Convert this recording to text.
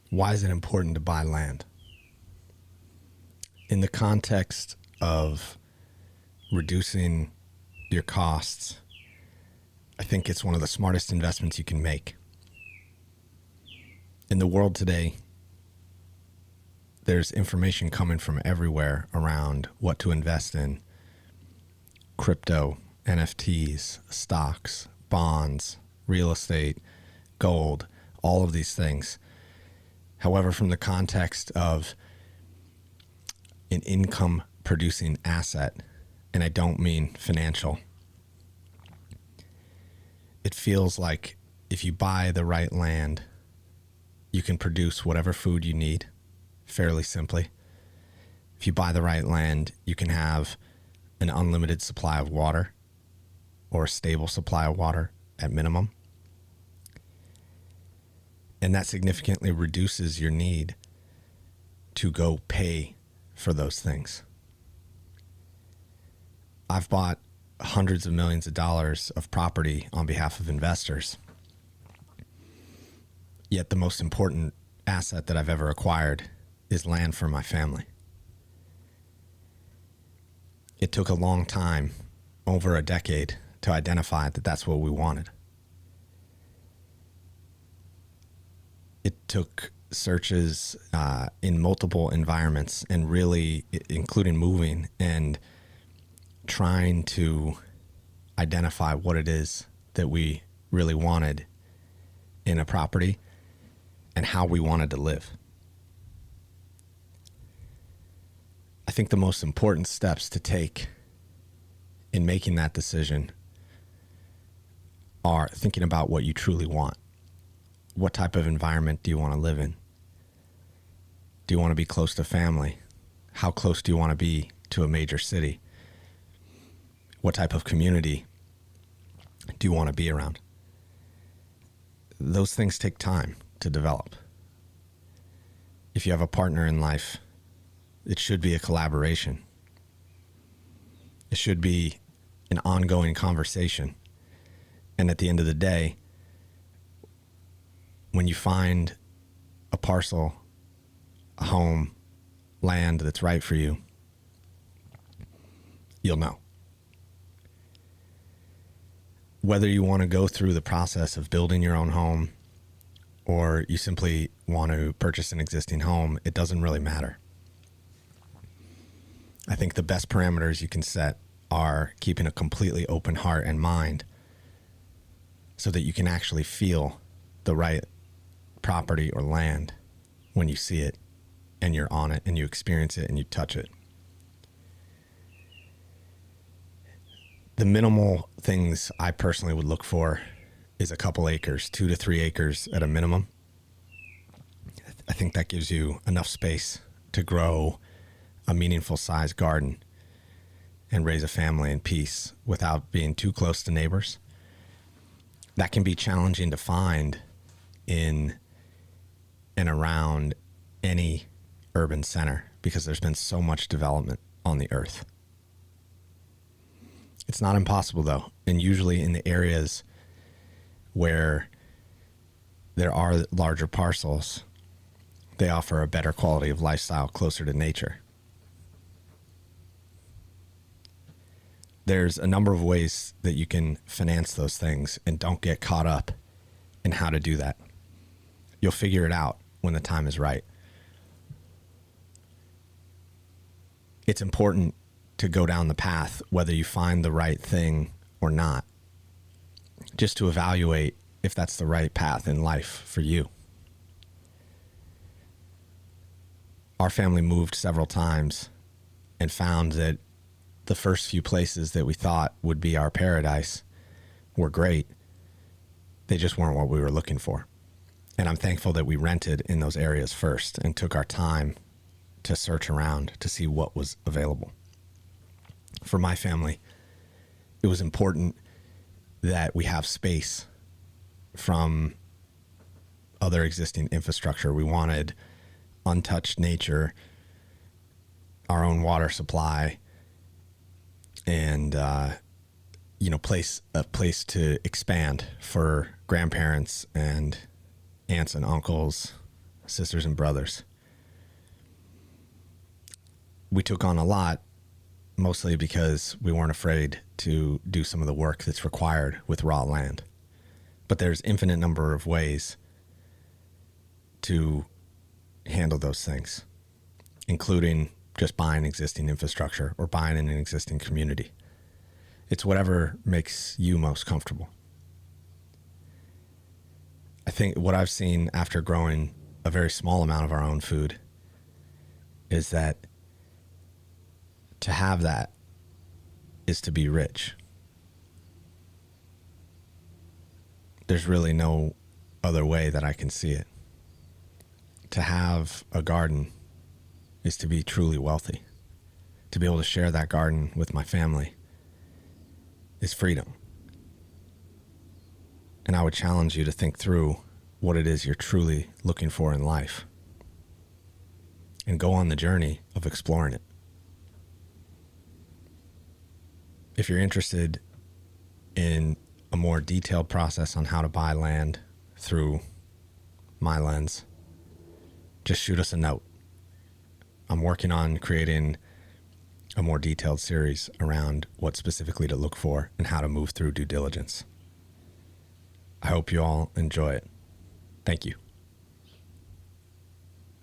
Why is it important to buy land? In the context of reducing your costs, I think it's one of the smartest investments you can make. In the world today, there's information coming from everywhere around what to invest in. Crypto, NFTs, stocks, bonds, real estate, gold, all of these things. However, from the context of an income producing asset, and I don't mean financial, it feels like if you buy the right land, you can produce whatever food you need fairly simply. If you buy the right land, you can have an unlimited supply of water or a stable supply of water at minimum. And that significantly reduces your need to go pay for those things. I've bought hundreds of millions of dollars of property on behalf of investors. Yet the most important asset that I've ever acquired is land for my family. It took a long time, over a decade, to identify that that's what we wanted. It took searches in multiple environments and really including moving and trying to identify what it is that we really wanted in a property and how we wanted to live. I think the most important steps to take in making that decision are thinking about what you truly want. What type of environment do you want to live in? Do you want to be close to family? How close do you want to be to a major city? What type of community do you want to be around? Those things take time to develop. If you have a partner in life, it should be a collaboration. It should be an ongoing conversation. And at the end of the day, when you find a parcel, a home, land that's right for you, you'll know. Whether you want to go through the process of building your own home or you simply want to purchase an existing home, it doesn't really matter. I think the best parameters you can set are keeping a completely open heart and mind so that you can actually feel the right property or land when you see it and you're on it and you experience it and you touch it. The minimal things I personally would look for is a couple acres, 2 to 3 acres at a minimum. I think that gives you enough space to grow a meaningful sized garden and raise a family in peace without being too close to neighbors. That can be challenging to find in and around any urban center because there's been so much development on the earth. It's not impossible though, and usually in the areas where there are larger parcels, they offer a better quality of lifestyle closer to nature. There's a number of ways that you can finance those things, and don't get caught up in how to do that. You'll figure it out when the time is right. It's important to go down the path, whether you find the right thing or not, just to evaluate if that's the right path in life for you. Our family moved several times and found that the first few places that we thought would be our paradise were great. They just weren't what we were looking for. And I'm thankful that we rented in those areas first and took our time to search around to see what was available. For my family, it was important that we have space from other existing infrastructure. We wanted untouched nature, our own water supply, and a place to expand for grandparents and aunts and uncles, sisters and brothers. We took on a lot, mostly because we weren't afraid to do some of the work that's required with raw land. But there's infinite number of ways to handle those things, including just buying existing infrastructure or buying in an existing community. It's whatever makes you most comfortable. I think what I've seen after growing a very small amount of our own food is that to have that is to be rich. There's really no other way that I can see it. To have a garden is to be truly wealthy. To be able to share that garden with my family is freedom. And I would challenge you to think through what it is you're truly looking for in life and go on the journey of exploring it. If you're interested in a more detailed process on how to buy land through my lens, just shoot us a note. I'm working on creating a more detailed series around what specifically to look for and how to move through due diligence. I hope you all enjoy it. Thank you.